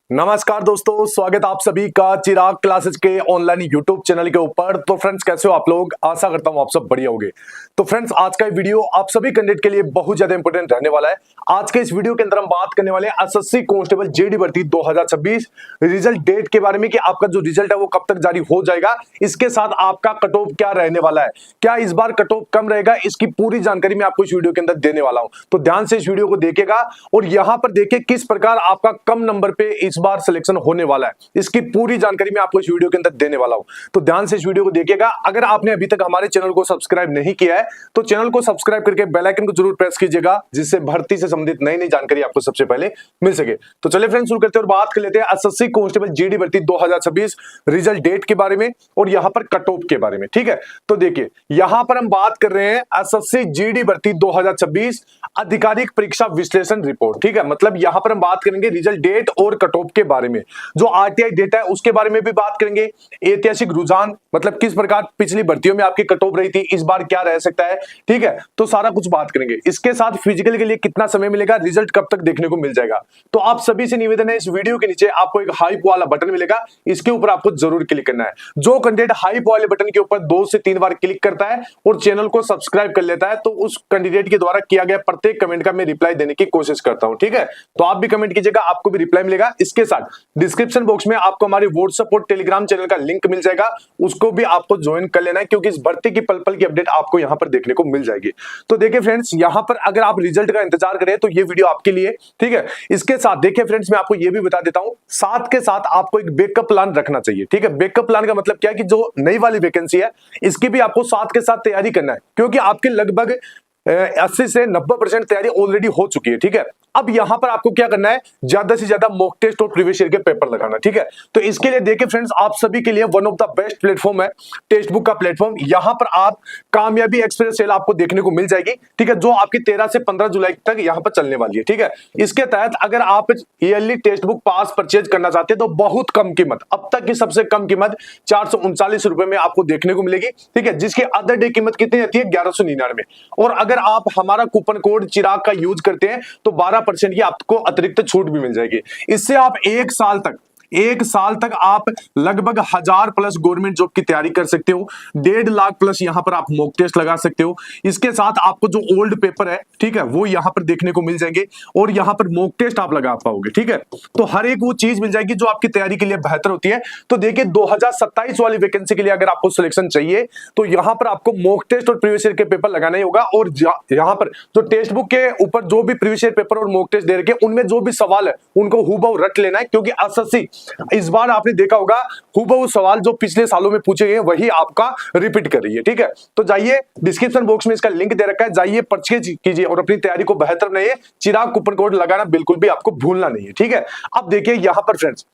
नमस्कार दोस्तों, स्वागत आप सभी का चिराग क्लासेस के ऑनलाइन यूट्यूब चैनल के ऊपर। तो फ्रेंड्स, कैसे हो आप लोग? आशा करता हूं आप सब बढ़िया होंगे। तो फ्रेंड्स, आज का वीडियो आप सभी कैंडिडेट के लिए बहुत ज्यादा इंपॉर्टेंट रहने वाला है। आज के इस वीडियो के अंदर हम बात करने वाले हैं एसएससी कांस्टेबल जेडी भर्ती 2026 रिजल्ट डेट के बारे में कि आपका जो रिजल्ट है वो कब तक जारी हो जाएगा। इसके साथ आपका कट ऑफ क्या रहने वाला है, क्या इस बार कट ऑफ कम रहेगा, इसकी पूरी जानकारी मैं आपको इस वीडियो के अंदर देने वाला हूं। तो ध्यान से इस वीडियो को देखिएगा और यहां पर देखिए किस प्रकार आपका कम नंबर पे इस बार सिलेक्शन होने वाला है। इसकी पूरी जानकारी मैं आपको इस वीडियो के अंदर देने वाला हूं। तो ध्यान से इस वीडियो को देखिएगा। अगर आपने अभी तक हमारे चैनल को सब्सक्राइब नहीं किया है तो चैनल को सब्सक्राइब करके बेल आइकन को जरूर प्रेस कीजिएगा, जिससे भर्ती से संबंधित नई नई जानकारी आपको सबसे पहले मिल सके। तो चलिए फ्रेंड्स, शुरू करते हैं और बात कर लेते हैं एसएससी कांस्टेबल जेडी भर्ती 2026 रिजल्ट डेट के बारे में और यहां पर कट ऑफ के बारे में। ठीक है, तो देखिए यहां पर हम बात कर रहे हैं एसएससी जेडी भर्ती 2026 आधिकारिक परीक्षा विश्लेषण रिपोर्ट। ठीक है, मतलब यहां पर हम बात करेंगे रिजल्ट डेट और कट ऑफ के बारे में। जो आरटीआई डेटा है उसके बारे में भी बात करेंगे। ऐतिहासिक रुझान, मतलब किस प्रकार पिछली भर्तियों में आपकी कट ऑफ रही थी, इस बार क्या रह सकता है। ठीक है, तो सारा कुछ बात करेंगे। इसके साथ फिजिकल के लिए कितना समय मिलेगा, रिजल्ट कब तक देखने को मिल जाएगा। तो आप सभी से निवेदन है, इस वीडियो के नीचे आपको एक हाइप वाला बटन मिलेगा, इसके ऊपर आपको जरूर क्लिक करना है। जो कैंडिडेट हाइप वाले बटन के ऊपर 2 से 3 बार क्लिक करता है और चैनल को सब्सक्राइब कर लेता है, तो उस कैंडिडेट के द्वारा किया गया प्रत्येक कमेंट का मैं रिप्लाई देने की कोशिश करता हूं। ठीक है, तो आप भी कमेंट कीजिएगा, आपको भी रिप्लाई मिलेगा। इसके साथ डिस्क्रिप्शन बॉक्स में आपको हमारे व्हाट्सएप और टेलीग्राम चैनल का लिंक मिल जाएगा, उसको भी आपको ज्वाइन कर लेना है, क्योंकि इस भर्ती की पल पल की अपडेट आपको यहां पर देखने को मिल जाएगी। तो देखिए फ्रेंड्स, यहां पर अगर आप रिजल्ट का इंतजार करें तो ये वीडियो आपके लिए। ठीक है, इसके साथ देखिए फ्रेंड्स, मैं आपको ये भी बता देता हूं, साथ के साथ आपको एक बैकअप प्लान रखना चाहिए। ठीक है, बैकअप प्लान का मतलब क्या है कि जो नई वाली वैकेंसी है इसकी भी आपको साथ के साथ तैयारी करना है, क्योंकि आपके लगभग 80 से 90% तैयारी ऑलरेडी हो चुकी है। ठीक है, अब यहां पर आपको क्या करना है, ज्यादा से ज्यादा मॉक टेस्ट और प्रीवियस ईयर के पेपर लगाना। ठीक है, तो इसके लिए देखिए फ्रेंड्स, आप सभी के लिए one of the best platform है टेक्स्ट बुक का प्लेटफॉर्म। यहां पर आप कामयाबी एक्सप्रेस सेल आपको देखने को मिल जाएगी। ठीक है, जो आपकी 13 से 15 जुलाई तक यहां पर चलने वाली है। ठीक है, इसके तहत अगर आप ईयरली टेक्स्ट बुक पास परचेज करना चाहते हैं तो बहुत कम कीमत, अब तक की सबसे कम कीमत 439 रुपए में आपको देखने को मिलेगी। ठीक है, जिसकी अदर डे कीमत कितनी रहती है, 1199। और अगर आप हमारा कूपन कोड चिराग का यूज करते हैं तो 12% की आपको अतिरिक्त छूट भी मिल जाएगी। इससे आप एक साल तक आप लगभग 1000 प्लस गवर्नमेंट जॉब की तैयारी कर सकते हो। 1.5 लाख प्लस यहां पर आप मॉक टेस्ट लगा सकते हो। इसके साथ आपको जो ओल्ड पेपर है, ठीक है, वो यहां पर देखने को मिल जाएंगे और यहां पर मॉक टेस्ट आप लगा पाओगे। ठीक है, तो हर एक वो चीज मिल जाएगी जो आपकी तैयारी के लिए बेहतर होती है। तो देखिए 2027 वाली वैकेंसी के लिए अगर आपको सिलेक्शन चाहिए तो यहां पर आपको मॉक टेस्ट और प्रीवियस ईयर के पेपर लगाना ही होगा। और यहां पर जो टेक्स्ट बुक के ऊपर जो भी प्रीवियस ईयर पेपर और मॉक टेस्ट दे रखे उनमें जो भी सवाल है उनको हूबहू रट लेना है, क्योंकि एसएससी इस बार आपने देखा होगा हूबहू सवाल जो पिछले सालों में पूछे गए वही आपका रिपीट कर रही है। ठीक है, तो जाइए, डिस्क्रिप्शन बॉक्स में इसका लिंक दे रखा है, जाइए परचेज कीजिए और अपनी तैयारी को बेहतर बनाइए। चिराग कूपन कोड लगाना बिल्कुल भी आपको भूलना नहीं है। ठीक है, अब देखिए यहां पर फ्रेंड्स,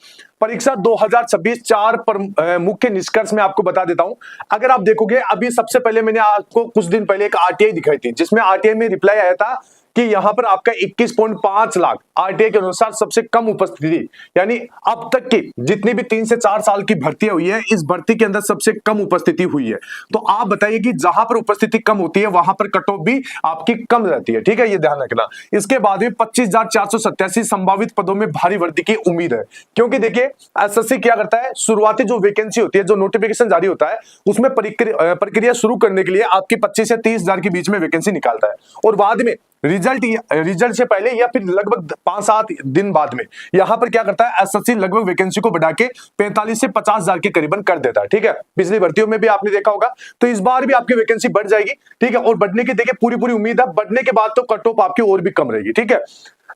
परीक्षा 2026 4 पर मुख्य निष्कर्ष में आपको बता देता हूं। अगर आप देखोगे, अभी सबसे पहले मैंने आपको कुछ दिन पहले एक आरटीआई दिखाई थी, जिसमें आरटीआई में रिप्लाई आया था कि यहां पर आपका 21.5 लाख आरटीआई के अनुसार सबसे कम उपस्थिति, यानी अब तक की जितनी भी 3 से 4 साल की भर्ती हुई है, इस भर्ती के अंदर सबसे कम उपस्थिति हुई है। तो आप बताइए कि जहां पर उपस्थिति कम होती है वहां पर कट ऑफ भी आपकी कम रहती है। ठीक है, ये ध्यान रखना। इसके बाद भी 25,487 संभावित पदों में भारी भर्ती की उम्मीद है, क्योंकि देखिए एसएससी क्या करता है, शुरुआती जो वैकेंसी होती है, जो नोटिफिकेशन जारी होता है, उसमें प्रक्रिया शुरू करने के लिए आपकी 25 से 30,000 के बीच में वैकेंसी निकालता है और बाद में रिजल्ट से पहले या फिर लगभग 5-7 दिन बाद में यहां पर क्या करता है, एसएससी लगभग वैकेंसी को बढ़ा के 45 से 50,000 के करीबन कर देता है। ठीक है, पिछली भर्तियों में भी आपने देखा होगा। तो इस बार भी आपकी वैकेंसी बढ़ जाएगी। ठीक है, और बढ़ने की देखिए पूरी उम्मीद है। बढ़ने के बाद तो कट ऑफ आपकी और भी कम रहेगी। ठीक है,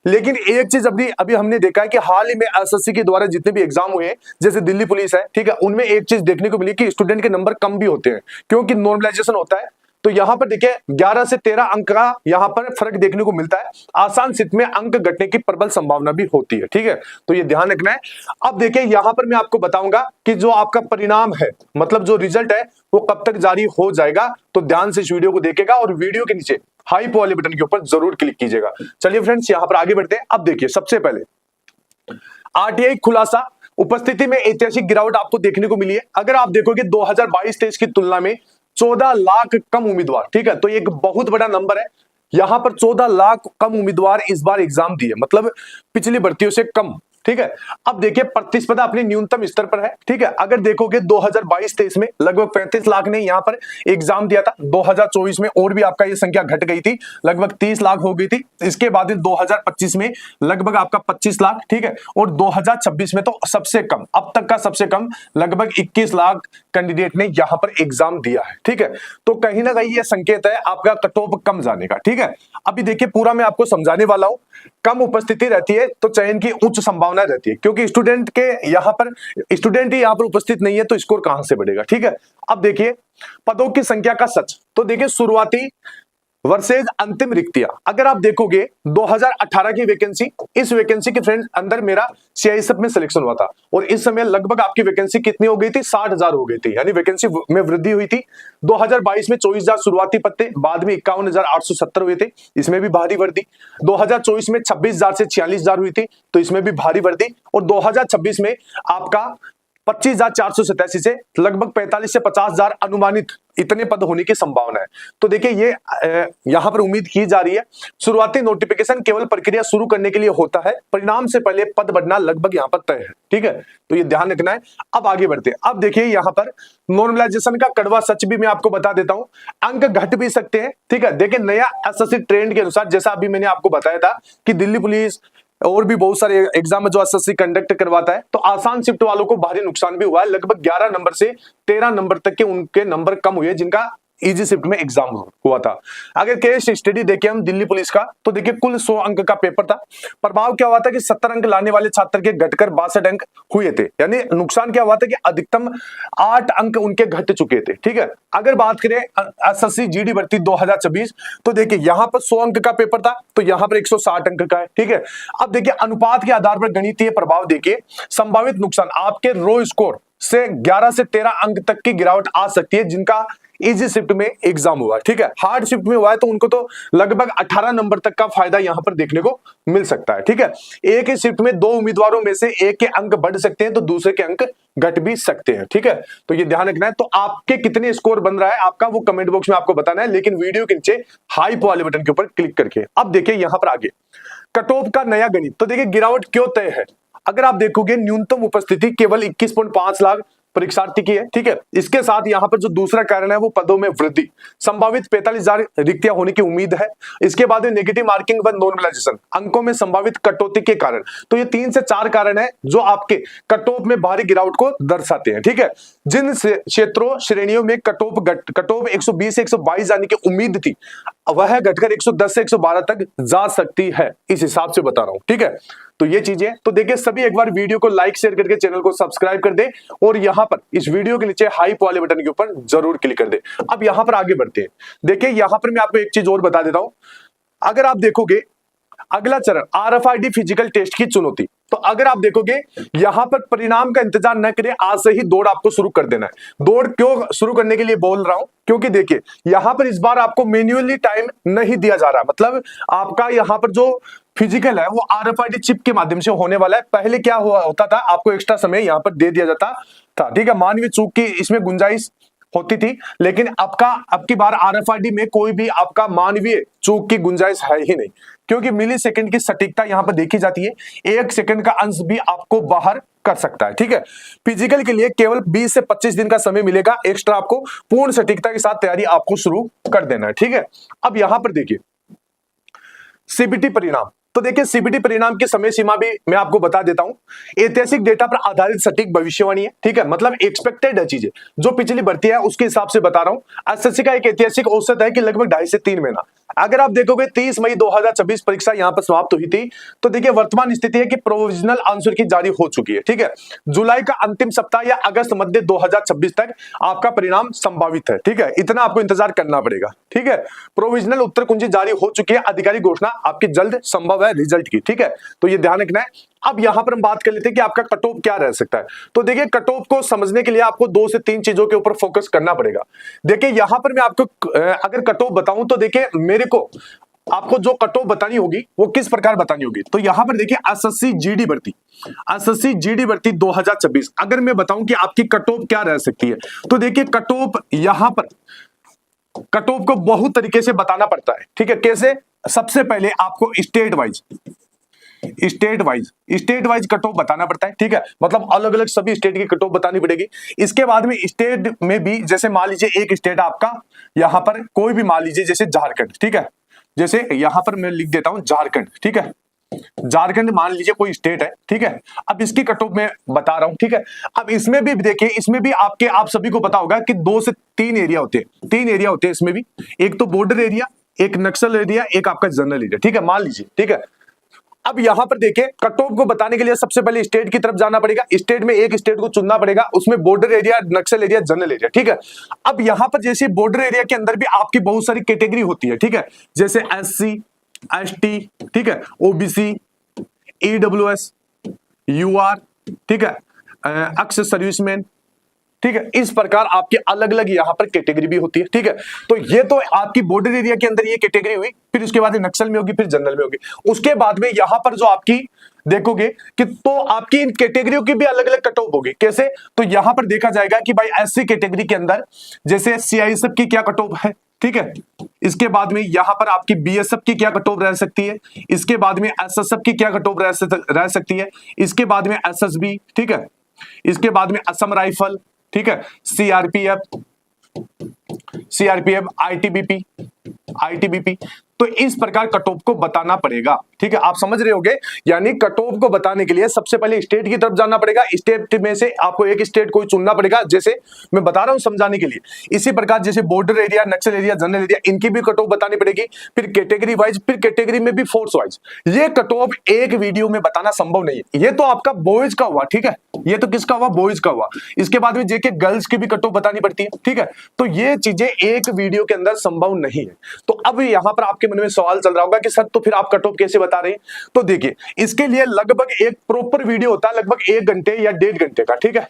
लेकिन एक चीज अभी हमने देखा है कि हाल ही में एसएससी के द्वारा जितने भी एग्जाम हुए हैं, जैसे दिल्ली पुलिस है, ठीक है, उनमें एक चीज देखने को मिली कि स्टूडेंट के नंबर कम भी होते हैं, क्योंकि नॉर्मलाइजेशन होता है। तो यहां पर देखिए 11 से 13 अंक का यहां पर फर्क देखने को मिलता है। आसान स्थिति में अंक घटने की प्रबल संभावना भी होती है। ठीक है, तो ये ध्यान रखना है। अब देखिए यहां पर मैं आपको बताऊंगा कि जो आपका परिणाम है, मतलब जो रिजल्ट है, वो कब तक जारी हो जाएगा। तो ध्यान से इस वीडियो को देखेगा और वीडियो के नीचे हाइप वाले बटन के ऊपर जरूर क्लिक कीजिएगा। चलिए फ्रेंड्स, यहां पर आगे बढ़ते हैं। अब देखिए सबसे पहले आरटीआई खुलासा, उपस्थिति में ऐतिहासिक गिरावट आपको देखने को मिली है। अगर आप देखोगे 2022-23 की तुलना में 14 लाख कम उम्मीदवार। ठीक है, तो एक बहुत बड़ा नंबर है। यहां पर 14 लाख कम उम्मीदवार इस बार एग्जाम दिए, मतलब पिछली भर्तियों से कम। ठीक है। अब देखिए प्रतिस्पर्धा अपने न्यूनतम स्तर पर है, ठीक है। अगर देखोगे 2022-23 में लगभग 35 लाख ने यहां पर एग्जाम दिया था। 2024 में और भी आपका ये संख्या घट गई थी, लगभग 30 लाख हो गई थी। इसके बाद 2025 में लगभग आपका 25 लाख, ठीक है। और 2026 में तो सबसे कम, अब तक का सबसे कम लगभग 21 लाख कैंडिडेट ने यहां पर एग्जाम दिया है, ठीक है। तो कहीं ना कहीं ये संकेत है आपका कट ऑफ कम जाने का, ठीक है। अभी देखिए पूरा मैं आपको समझाने वाला हूं। कम उपस्थिति रहती है तो चयन की उच्च संभावना रहती है, क्योंकि स्टूडेंट के यहां पर स्टूडेंट ही यहां पर उपस्थित नहीं है तो स्कोर कहां से बढ़ेगा, ठीक है। अब देखिए पदों की संख्या का सच, तो देखिए शुरुआती वर्सेज अंतिम रिक्तियां। अगर आप देखोगे 2018 की वैकेंसी, इस वैकेंसी के फ्रेंड अंदर मेरा सीआईएसएफ में सिलेक्शन हुआ था और इस समय लगभग आपकी वैकेंसी कितनी हो गई थी, 60,000 हो गई थी, यानी वैकेंसी में वृद्धि हुई थी। 2022 में 24,000 शुरुआती पद थे, बाद में 51,870 हुए थे, इसमें भी भारी वृद्धि। 2024 में 26,000 से 46,000 हुई थी, तो इसमें भी भारी वृद्धि। और 2026 में आपका 25,487 से लगभग 45 से 50,000 अनुमानित इतने पद होने की संभावना है। तो देखिए ये यहां पर उम्मीद की जा रही है। शुरुआती नोटिफिकेशन केवल प्रक्रिया शुरू करने के लिए होता है, परिणाम से पहले पद बढ़ना लगभग यहां पर तय है, ठीक है। तो ये ध्यान रखना है। अब आगे बढ़ते हैं। अब देखिए यहां पर नॉर्मलाइजेशन का कड़वा सच भी मैं आपको बता देता हूं, अंक घट भी सकते हैं, ठीक है। देखिए नया एसएससी ट्रेंड के अनुसार, जैसा अभी मैंने आपको बताया था कि दिल्ली पुलिस और भी बहुत सारे एग्जाम में जो एसएससी कंडक्ट करवाता है, तो आसान शिफ्ट वालों को भारी नुकसान भी हुआ है। लगभग 11 नंबर से 13 नंबर तक के उनके नंबर कम हुए जिनका इजी शिफ्ट में एग्जाम हुआ था। अगर केस स्टडी देखें हम दिल्ली पुलिस का, तो देखिए कुल 100 अंक का पेपर था। प्रभाव क्या हुआ था कि 70 अंक लाने वाले छात्र के घटकर 62 अंक हुए थे, यानी नुकसान क्या हुआ था कि अधिकतम 8 अंक उनके घट चुके थे, ठीक है। अगर बात करें एसएससी जीडी भर्ती 2026, तो देखिए यहां पर 100 अंक का पेपर था, तो यहां पर 160 अंक का है, ठीक है। अब देखिए अनुपात के आधार पर गणितीय प्रभाव देखिए, संभावित नुकसान आपके रो स्कोर से 11 से 13 अंक तक की गिरावट आ सकती है जिनका इजी शिफ्ट में एग्जाम हुआ, ठीक है। हार्ड शिफ्ट में हुआ है तो उनको तो लगभग 18 नंबर तक का फायदा यहां पर देखने को मिल सकता है, ठीक है। एक ही शिफ्ट में दो उम्मीदवारों में से एक के अंक बढ़ सकते हैं तो दूसरे के अंक घट भी सकते हैं, ठीक है। तो ये ध्यान रखना है। तो आपके कितने स्कोर बन रहा है आपका वो कमेंट बॉक्स में आपको बताना है, लेकिन वीडियो के नीचे हाइप वाले बटन के ऊपर क्लिक करके। अब देखिए यहां पर आगे कट ऑफ का नया गणित, तो देखिए गिरावट क्यों तय है। अगर आप देखोगे न्यूनतम उपस्थिति केवल 21.5 लाख परीक्षार्थी की है, ठीक है। इसके साथ यहां पर जो दूसरा कारण है वो पदों में वृद्धि, संभावित 45,000 रिक्तियां होने की उम्मीद है। इसके बाद नेगेटिव मार्किंग व नॉर्मलाइजेशन, अंकों में संभावित कटौती के कारण। तो ये 3 से 4 कारण है जो आपके कट ऑफ में भारी गिरावट को दर्शाते हैं, ठीक है। जिन क्षेत्रों श्रेणियों में कट ऑफ 120 से 122 जाने की उम्मीद थी, वह घटकर 110 से 112 तक जा सकती है, इस हिसाब से बता रहा हूं, ठीक है। तो ये चीजें, तो देखिए सभी एक बार वीडियो को लाइक शेयर करके चैनल को सब्सक्राइब कर दे और यहां पर इस वीडियो के नीचे हाइप वाले बटन के ऊपर जरूर क्लिक कर दे। अब यहां पर आगे बढ़ते हैं। देखिए यहां पर मैं आपको एक चीज और बता देता हूं। अगर आप देखोगे अगला चरण आरएफआईडी फिजिकल टेस्ट की चुनौती, तो अगर आप देखोगे यहां पर परिणाम का इंतजार न करें, आज से ही दौड़ आपको शुरू कर देना है। दौड़ क्यों शुरू करने के लिए बोल रहा हूं, क्योंकि देखिए यहां पर इस बार आपको मैन्युअली टाइम नहीं दिया जा रहा, मतलब आपका यहां पर जो फिजिकल है वो आरएफआईडी चिप के माध्यम से होने वाला है। पहले क्या हुआ होता था, आपको एक्स्ट्रा समय यहां पर दे दिया जाता था, ठीक है। मानवीय चूक की इसमें गुंजाइश होती थी, लेकिन अब की बार आरएफआईडी में कोई भी आपका मानवीय चूक की गुंजाइश है ही नहीं, क्योंकि मिली सेकंड की सटीकता यहां पर देखी जाती है। 1 सेकंड का अंश भी आपको बाहर कर सकता है, ठीक है। फिजिकल के लिए केवल 20 से 25 दिन का समय मिलेगा एक्स्ट्रा, आपको पूर्ण सटीकता के साथ तैयारी आपको शुरू कर देना है, ठीक है। अब यहां पर देखिए सीबीटी परिणाम, तो देखिए सीबीटी परिणाम की समय सीमा भी मैं आपको बता देता हूं। ऐतिहासिक डेटा पर आधारित सटीक भविष्यवाणी है, ठीक है, मतलब एक्सपेक्टेड है चीजें, जो पिछली भर्ती है उसके हिसाब से बता रहा हूं। एसएससी का एक ऐतिहासिक औसत है कि लगभग 2.5 से 3 महीना। अगर आप देखोगे 30 मई 2026 परीक्षा यहां पर समाप्त हुई थी, तो देखिए वर्तमान स्थिति है कि प्रोविजनल आंसर की जारी हो चुकी है, ठीक है। जुलाई का अंतिम सप्ताह या अगस्त मध्य 2026 तक आपका परिणाम संभावित है, ठीक है। इतना आपको इंतजार करना पड़ेगा, ठीक है। प्रोविजनल उत्तर कुंजी जारी हो चुकी है, आधिकारिक घोषणा आपकी जल्द संभव है रिजल्ट की, ठीक है। तो ये ध्यान रखना है। अब यहां पर हम बात कर लेते हैं कि आपका कट ऑफ क्या रह सकता है। तो देखिए कट ऑफ को समझने के लिए आपको 2 से 3 चीजों के ऊपर फोकस करना पड़ेगा। देखिए यहां पर मैं आपको अगर कट ऑफ बताऊं तो देखिए मेरे को आपको जो कट ऑफ बतानी होगी वो किस प्रकार बतानी होगी। तो यहां पर देखिए एसएससी जीडी भर्ती 2026, अगर मैं बताऊं कि आपकी कट ऑफ क्या रह सकती है, तो देखिए कट ऑफ यहां पर कट ऑफ को बहुत तरीके से बताना पड़ता है, ठीक है। कैसे? सबसे पहले आपको state wise state wise cut off बताना पड़ता है, ठीक है, मतलब अलग अलग सभी स्टेट की कट ऑफ बतानी पड़ेगी। इसके बाद में स्टेट में भी जैसे मान लीजिए एक स्टेट आपका यहां पर कोई भी मान लीजिए जैसे झारखंड, ठीक है, जैसे यहां पर मैं लिख देता हूं झारखंड, ठीक है, झारखंड मान लीजिए कोई स्टेट है, ठीक है। अब इसकी कट ऑफ मैं बता रहा हूं, ठीक है। अब इसमें भी देखिए, इसमें भी आप सभी को पता होगा कि 2 से 3 एरिया होते हैं, 3 एरिया होते हैं इसमें भी, एक तो बॉर्डर एरिया, एक नक्सल एरिया, एक आपका जनरल एरिया, ठीक है, मान लीजिए, ठीक है। अब यहां पर देखिए कट ऑफ को बताने के लिए सबसे पहले स्टेट की तरफ जाना पड़ेगा, स्टेट में एक स्टेट को चुनना पड़ेगा, उसमें बॉर्डर एरिया, नक्सल एरिया, जनरल एरिया, ठीक है। अब यहां पर जैसे बॉर्डर एरिया के अंदर भी आपकी बहुत सारी कैटेगरी होती है, ठीक है, जैसे SC ST, ठीक है, OBC, EWS, UR, ठीक है, एक्स सर्विसमैन, ठीक है, इस प्रकार आपके अलग अलग यहां पर कैटेगरी भी होती है, ठीक है। तो ये तो आपकी बॉर्डर एरिया के अंदर ये कैटेगरी हुई, फिर उसके बाद नक्सल में होगी, फिर जनरल में होगी। उसके बाद में यहां पर जो आपकी देखोगे कि तो आपकी इन कैटेगरियों की भी अलग अलग कट ऑफ होगी। कैसे? तो यहां पर देखा जाएगा कि भाई SC कैटेगरी के अंदर जैसे CISF की क्या कट ऑफ है, ठीक है। इसके बाद में यहां पर आपकी BSF की क्या कट ऑफ रह सकती है, इसके बाद में SSF की क्या कट ऑफ रह सकती है, इसके बाद में SSB, ठीक है, इसके बाद में असम राइफल, ठीक है, सीआरपीएफ, आईटीबीपी। तो इस प्रकार कट ऑफ को बताना पड़ेगा, ठीक है, आप समझ रहे होगे। यानी कट ऑफ को बताने के लिए सबसे पहले स्टेट की तरफ जाना पड़ेगा, स्टेट में से आपको एक स्टेट को चुनना पड़ेगा, जैसे मैं बता रहा हूं समझाने के लिए। इसी प्रकार जैसे बॉर्डर एरिया, नक्सल एरिया, जनरल एरिया, इनकी भी कट ऑफ बतानी पड़ेगी, फिर कैटेगरी वाइज, फिर कैटेगरी में भी फोर्स वाइज। ये कट ऑफ एक वीडियो में बताना संभव नहीं है। ये तो आपका बॉयज का हुआ, ठीक है, ये तो किसका हुआ, बॉयज का हुआ। इसके बाद में जेके गर्ल्स की भी कट ऑफ बतानी पड़ती है, ठीक है। तो ये चीजें एक वीडियो के अंदर संभव नहीं है। तो अब यहां पर आपके मन में सवाल चल रहा होगा कि सर तो फिर आप कट ऑफ कैसे बता रहे हैं? तो देखिए, इसके लिए लगभग एक प्रॉपर वीडियो होता है, लगभग 1 घंटे या 1.5 घंटे का, ठीक है,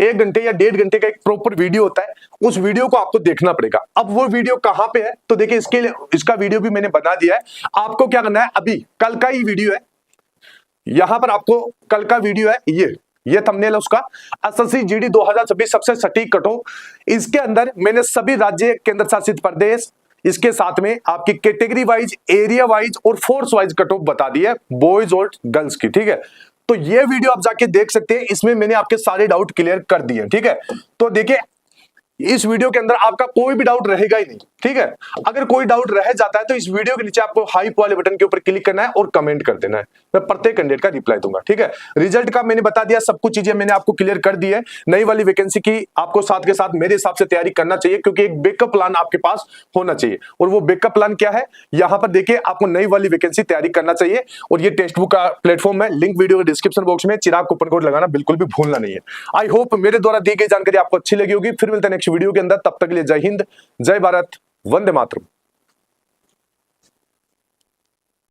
1 घंटे या 1.5 घंटे का एक प्रॉपर वीडियो होता है। उस वीडियो को आपको देखना पड़ेगा। अब वो वीडियो कहां पे है? तो देखिए, इसके लिए इसका वीडियो भी मैंने बना दिया है। आपको क्या करना है, अभी कल का ही वीडियो है, यहां पर आपको कल का वीडियो है, ये थंबनेल है उसका, एसएससी जीडी 2026 सबसे सटीक कट ऑफ। इसके अंदर मैंने सभी राज्य, केंद्र शासित प्रदेश, इसके साथ में आपकी कैटेगरी वाइज, एरिया वाइज और फोर्स वाइज कट ऑफ बता दी है, बॉयज और गर्ल्स की, ठीक है। तो ये वीडियो आप जाके देख सकते हैं, इसमें मैंने आपके सारे डाउट क्लियर कर दिए, ठीक है। तो देखिए, इस वीडियो के अंदर आपका कोई भी डाउट रहेगा ही नहीं, ठीक है। अगर कोई डाउट रह जाता है तो इस वीडियो के नीचे आपको हाइप वाले बटन के ऊपर क्लिक करना है और कमेंट कर देना है, मैं प्रत्येक कैंडिडेट का रिप्लाई दूंगा, ठीक है। रिजल्ट का मैंने बता दिया, सब कुछ चीजें मैंने आपको क्लियर कर दी है। नई वाली वैकेंसी की आपको साथ के साथ मेरे हिसाब से तैयारी करना चाहिए, क्योंकि एक बैकअप प्लान आपके पास होना चाहिए। और वो बैकअप प्लान क्या है, यहां पर देखिए, आपको नई वाली वैकेंसी तैयारी करना चाहिए। और ये टेक्स्ट बुक का प्लेटफॉर्म है, लिंक वीडियो के डिस्क्रिप्शन बॉक्स में, चिराग कूपन कोड लगाना बिल्कुल भी भूलना नहीं है। आई होप मेरे द्वारा दी गई जानकारी आपको अच्छी लगी होगी। फिर मिलते हैं नेक्स्ट वीडियो के अंदर, तब तक के लिए जय हिंद, जय भारत, वंदे मातरम।